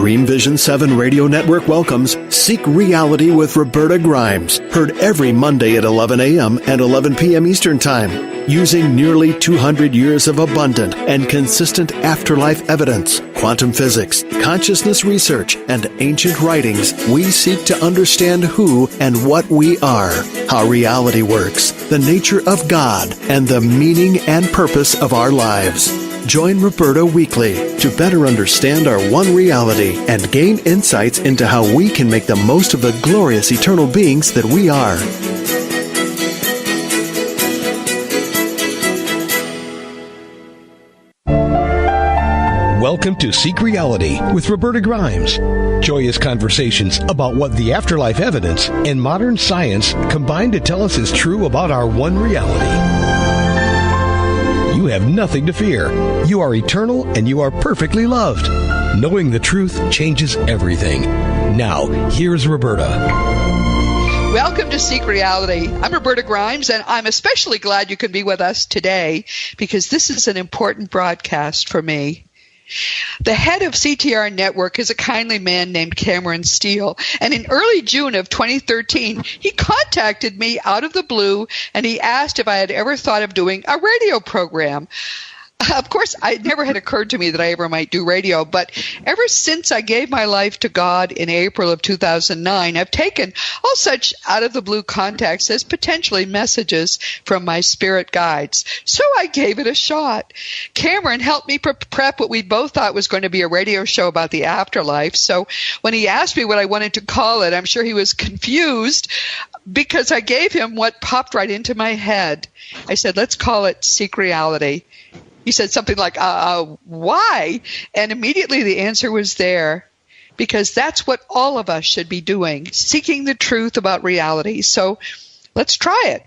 Dream Vision 7 Radio Network welcomes Seek Reality with Roberta Grimes, heard every Monday at 11 a.m. and 11 p.m. Eastern Time. Using nearly 200 years of abundant and consistent afterlife evidence, quantum physics, consciousness research, and ancient writings, we seek to understand who and what we are, how reality works, the nature of God, and the meaning and purpose of our lives. Join Roberta weekly to better understand our one reality and gain insights into how we can make the most of the glorious eternal beings that we are. Welcome to Seek Reality with Roberta Grimes. Joyous conversations about what the afterlife evidence and modern science combine to tell us is true about our one reality. You have nothing to fear. You are eternal and you are perfectly loved. Knowing the truth changes everything. Now, here's Roberta. Welcome to Seek Reality. I'm Roberta Grimes, and I'm especially glad you can be with us today because this is an important broadcast for me. The head of CTR Network is a kindly man named Cameron Steele, and in early June of 2013, he contacted me out of the blue, and he asked if I had ever thought of doing a radio program. Of course, it never had occurred to me that I ever might do radio, but ever since I gave my life to God in April of 2009, I've taken all such out-of-the-blue contacts as potentially messages from my spirit guides. So I gave it a shot. Cameron helped me prep what we both thought was going to be a radio show about the afterlife. So when he asked me what I wanted to call it, I'm sure he was confused because I gave him what popped right into my head. I said, let's call it Seek Reality. He said something like, why? And immediately the answer was there, because that's what all of us should be doing, seeking the truth about reality. So let's try it.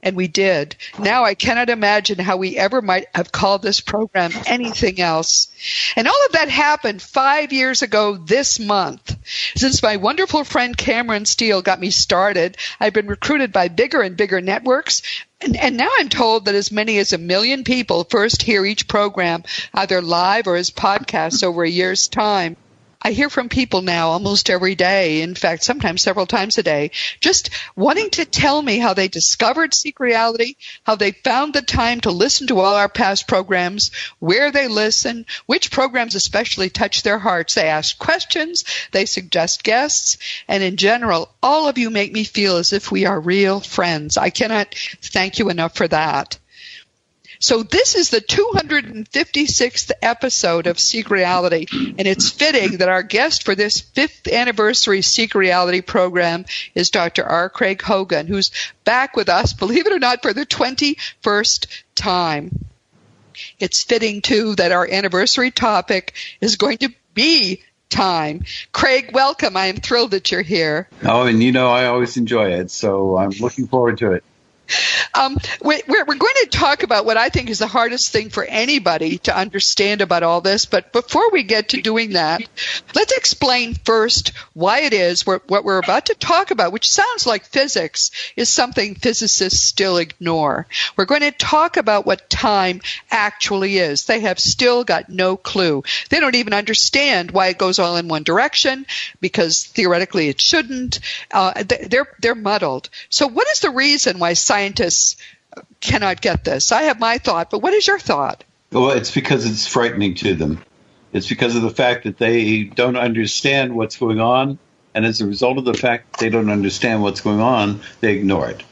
And we did. Now I cannot imagine how we ever might have called this program anything else. And all of that happened 5 years ago this month. Since my wonderful friend Cameron Steele got me started, I've been recruited by bigger and bigger networks. And now I'm told that as many as 1 million people first hear each program, either live or as podcasts over a year's time. I hear from people now almost every day, in fact, sometimes several times a day, just wanting to tell me how they discovered Seek Reality, how they found the time to listen to all our past programs, where they listen, which programs especially touch their hearts. They ask questions, they suggest guests, and in general, all of you make me feel as if we are real friends. I cannot thank you enough for that. So this is the 256th episode of Seek Reality, and it's fitting that our guest for this 5th anniversary Seek Reality program is Dr. R. Craig Hogan, who's back with us, believe it or not, for the 21st time. It's fitting, too, that our anniversary topic is going to be time. Craig, welcome. I am thrilled that you're here. Oh, and I always enjoy it, so I'm looking forward to it. We're going to talk about what I think is the hardest thing for anybody to understand about all this. But before we get to doing that, let's explain first why it is what we're about to talk about, which sounds like physics, is something physicists still ignore. We're going to talk about what time actually is. They have still got no clue. They don't even understand why it goes all in one direction, because theoretically it shouldn't. They're muddled. So what is the reason why scientists cannot get this? I have my thought, but what is your thought? Well, it's because it's frightening to them. It's because of the fact that they don't understand what's going on, and as a result of the fact that they don't understand what's going on, they ignore it.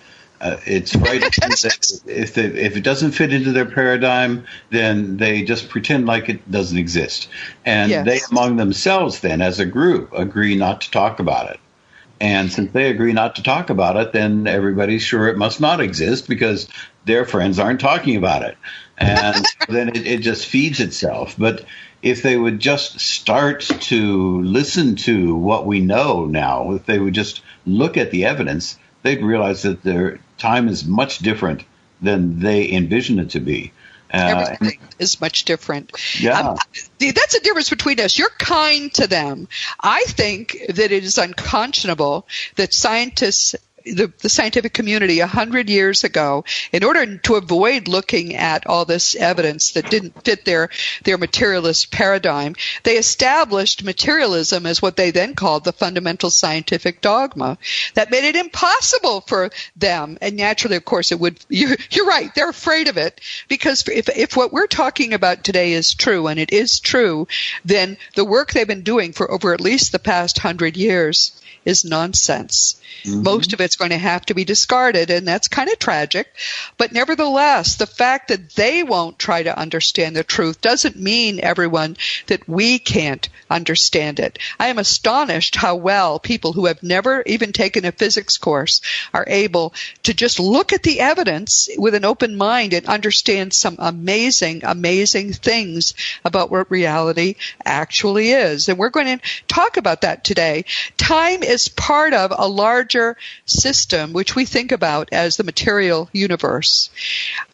It's frightening that if it doesn't fit into their paradigm, then they just pretend like it doesn't exist. And yes, they among themselves then, as a group, agree not to talk about it. And since they agree not to talk about it, then everybody's sure it must not exist because their friends aren't talking about it. And then it just feeds itself. But if they would just start to listen to what we know now, if they would just look at the evidence, they'd realize that their time is much different than they envision it to be. Everything is much different. Yeah. That's the difference between us. You're kind to them. I think that it is unconscionable that scientists the scientific community 100 years ago, in order to avoid looking at all this evidence that didn't fit their materialist paradigm, they established materialism as what they then called the fundamental scientific dogma. That made it impossible for them. And naturally, of course, you're right, they're afraid of it, because if what we're talking about today is true, and it is true, then the work they've been doing for over at least the past 100 years is nonsense. Mm-hmm. Most of it's going to have to be discarded, and that's kind of tragic. But nevertheless, the fact that they won't try to understand the truth doesn't mean, everyone, that we can't understand it. I am astonished how well people who have never even taken a physics course are able to just look at the evidence with an open mind and understand some amazing, amazing things about what reality actually is. And we're going to talk about that today. Time is part of a larger system which we think about as the material universe.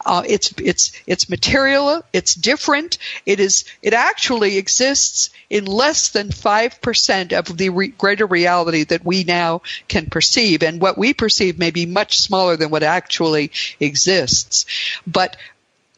It's material, it's different, it actually exists in less than 5% of the greater reality that we now can perceive, and what we perceive may be much smaller than what actually exists. But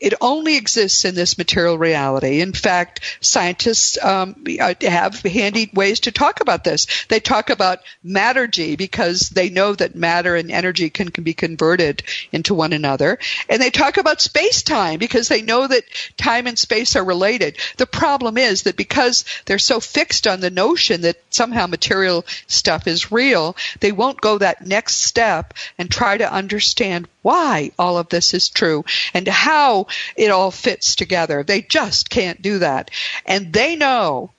it only exists in this material reality. In fact, scientists have handy ways to talk about this. They talk about mattergy because they know that matter and energy can be converted into one another. And they talk about space-time because they know that time and space are related. The problem is that because they're so fixed on the notion that somehow material stuff is real, they won't go that next step and try to understand why all of this is true and how it all fits together. They just can't do that. And they know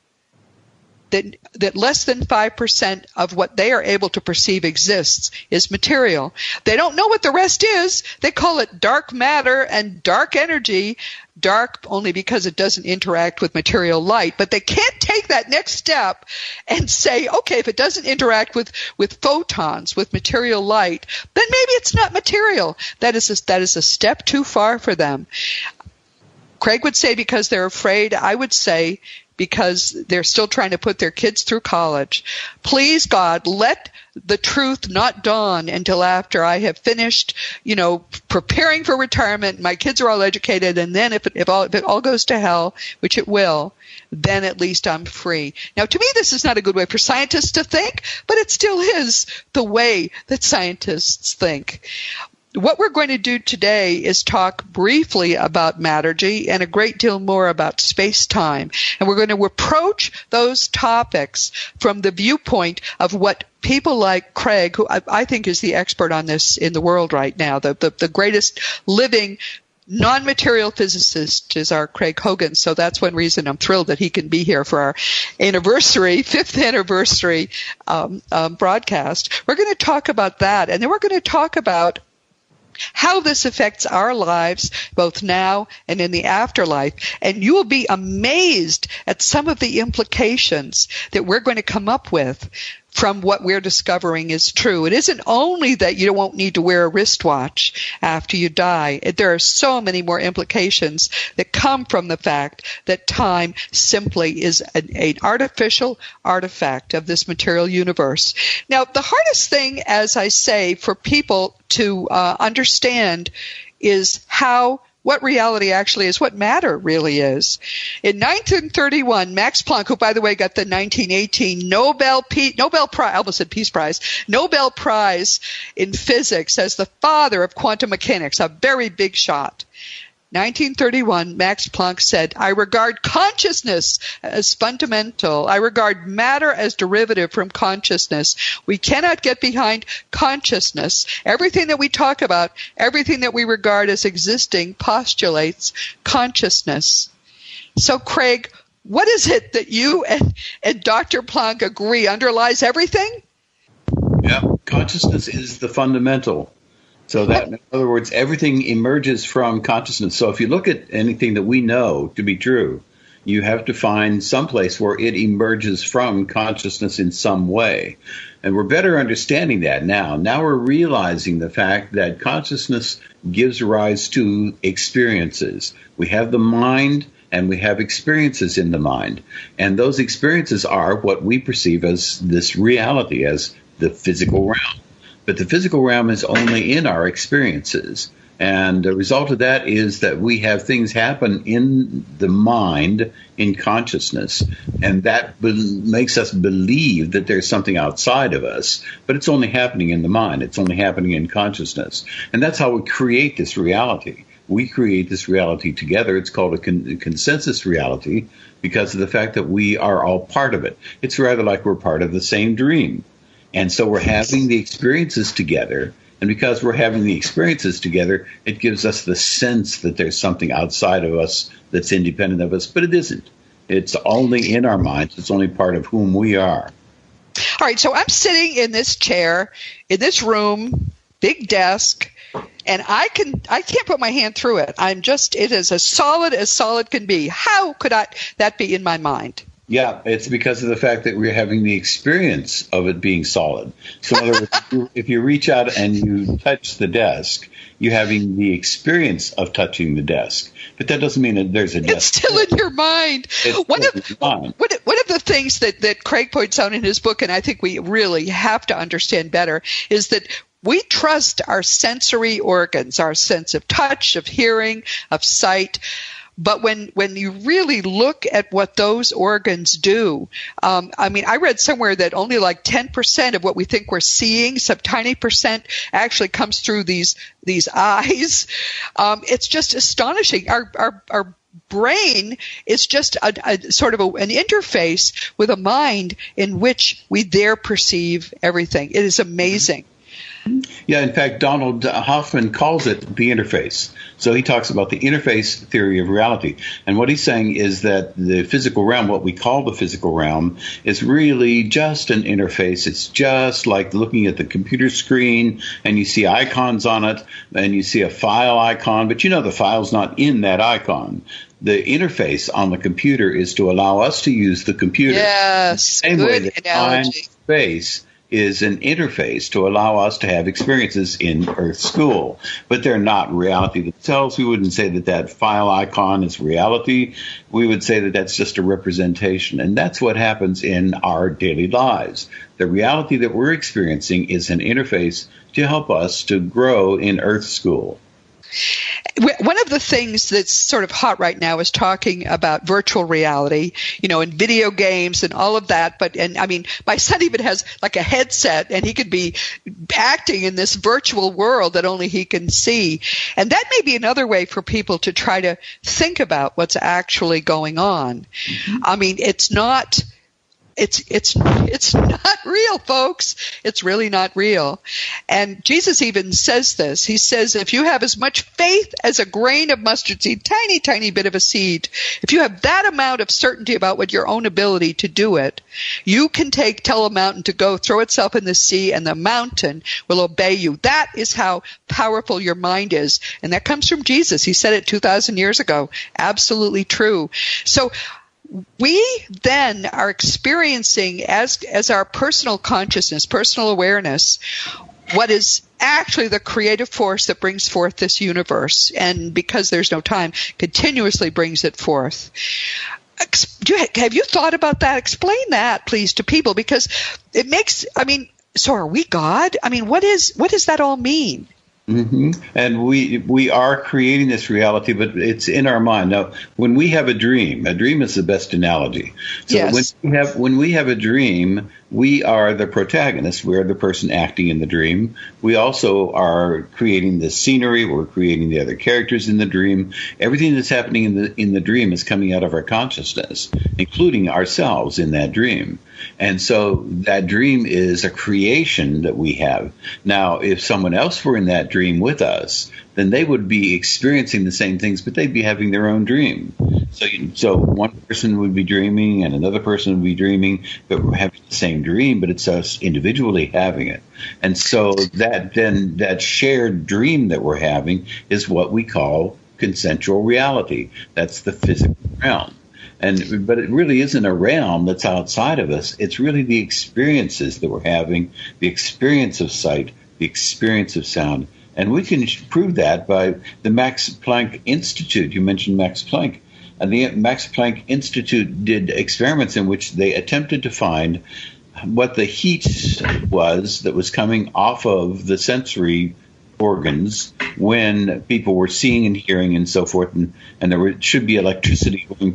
that less than 5% of what they are able to perceive exists is material. They don't know what the rest is. They call it dark matter and dark energy. Dark only because it doesn't interact with material light. But they can't take that next step and say, okay, if it doesn't interact with photons, with material light, then maybe it's not material. That is a step too far for them. Craig would say because they're afraid. I would say because they're still trying to put their kids through college. Please, God, let the truth not dawn until after I have finished, preparing for retirement. My kids are all educated, and then if it all goes to hell, which it will, then at least I'm free. Now, to me, this is not a good way for scientists to think, but it still is the way that scientists think. What we're going to do today is talk briefly about mattergy and a great deal more about space-time. And we're going to approach those topics from the viewpoint of what people like Craig, who I think is the expert on this in the world right now, the greatest living non-material physicist is our Craig Hogan. So that's one reason I'm thrilled that he can be here for our fifth anniversary broadcast. We're going to talk about that. And then we're going to talk about how this affects our lives, both now and in the afterlife. And you will be amazed at some of the implications that we're going to come up with from what we're discovering is true. It isn't only that you won't need to wear a wristwatch after you die. There are so many more implications that come from the fact that time simply is an artificial artifact of this material universe. Now, the hardest thing, as I say, for people to understand is what reality actually is, what matter really is. In 1931, Max Planck, who, by the way, got the 1918 Nobel Prize, I almost said Peace Prize, Nobel Prize in Physics as the father of quantum mechanics, a very big shot. 1931, Max Planck said, I regard consciousness as fundamental. I regard matter as derivative from consciousness. We cannot get behind consciousness. Everything that we talk about, everything that we regard as existing postulates consciousness. So, Craig, what is it that you and Dr. Planck agree underlies everything? Yeah, consciousness is the fundamental. So that, in other words, everything emerges from consciousness. So if you look at anything that we know to be true, you have to find some place where it emerges from consciousness in some way. And we're better understanding that now. Now we're realizing the fact that consciousness gives rise to experiences. We have the mind and we have experiences in the mind. And those experiences are what we perceive as this reality, as the physical realm. But the physical realm is only in our experiences. And the result of that is that we have things happen in the mind, in consciousness, and that makes us believe that there's something outside of us, but it's only happening in the mind. It's only happening in consciousness. And that's how we create this reality. We create this reality together. It's called a consensus reality because of the fact that we are all part of it. It's rather like we're part of the same dream. And so we're having the experiences together. And because we're having the experiences together, it gives us the sense that there's something outside of us that's independent of us, but it isn't. It's only in our minds. It's only part of whom we are. All right, so I'm sitting in this chair, in this room, big desk, and I can't put my hand through it. It is as solid can be. How could that be in my mind? Yeah, it's because of the fact that we're having the experience of it being solid. So in other words, if you reach out and you touch the desk, you're having the experience of touching the desk. But that doesn't mean that there's a desk. It's still in your mind. One of the things that Craig points out in his book, and I think we really have to understand better, is that we trust our sensory organs, our sense of touch, of hearing, of sight. But when you really look at what those organs do, I read somewhere that only like 10% of what we think we're seeing, some tiny percent, actually comes through these eyes. It's just astonishing. Our brain is just a sort of an interface with a mind in which we dare perceive everything. It is amazing. Yeah, in fact, Donald Hoffman calls it the interface. So he talks about the interface theory of reality. And what he's saying is that the physical realm, what we call the physical realm, is really just an interface. It's just like looking at the computer screen and you see icons on it and you see a file icon, but you know the file's not in that icon. The interface on the computer is to allow us to use the computer. Yes, the same good way that analogy. Space is an interface to allow us to have experiences in Earth School. But they're not reality themselves. We wouldn't say that file icon is reality. We would say that that's just a representation. And that's what happens in our daily lives. The reality that we're experiencing is an interface to help us to grow in Earth School. One of the things that's sort of hot right now is talking about virtual reality, and video games and all of that. My son even has like a headset and he could be acting in this virtual world that only he can see. And that may be another way for people to try to think about what's actually going on. Mm-hmm. It's not real, folks. It's really not real. And Jesus even says this. He says, if you have as much faith as a grain of mustard seed, tiny, tiny bit of a seed, if you have that amount of certainty about what your own ability to do it, you can tell a mountain to go throw itself in the sea and the mountain will obey you. That is how powerful your mind is. And that comes from Jesus. He said it 2,000 years ago. Absolutely true. So we then are experiencing as our personal consciousness, personal awareness, what is actually the creative force that brings forth this universe. And because there's no time, continuously brings it forth. Have you thought about that? Explain that, please, to people, because it makes, so are we God? What does that all mean? Mm-hmm. And we are creating this reality, but it's in our mind. Now, when we have a dream is the best analogy. So yes. when we have a dream, we are the protagonist. We are the person acting in the dream. We also are creating the scenery. We're creating the other characters in the dream. Everything that's happening in the dream is coming out of our consciousness, including ourselves in that dream. And so that dream is a creation that we have. Now, if someone else were in that dream with us, then they would be experiencing the same things, but they'd be having their own dream. So one person would be dreaming and another person would be dreaming, but we're having the same dream, but it's us individually having it. And so that shared dream that we're having is what we call consensual reality. That's the physical realm. But it really isn't a realm that's outside of us. It's really the experiences that we're having, the experience of sight, the experience of sound. And we can prove that by the Max Planck Institute. You mentioned Max Planck. And the Max Planck Institute did experiments in which they attempted to find what the heat was that was coming off of the sensory organs when people were seeing and hearing and so forth, and should be electricity going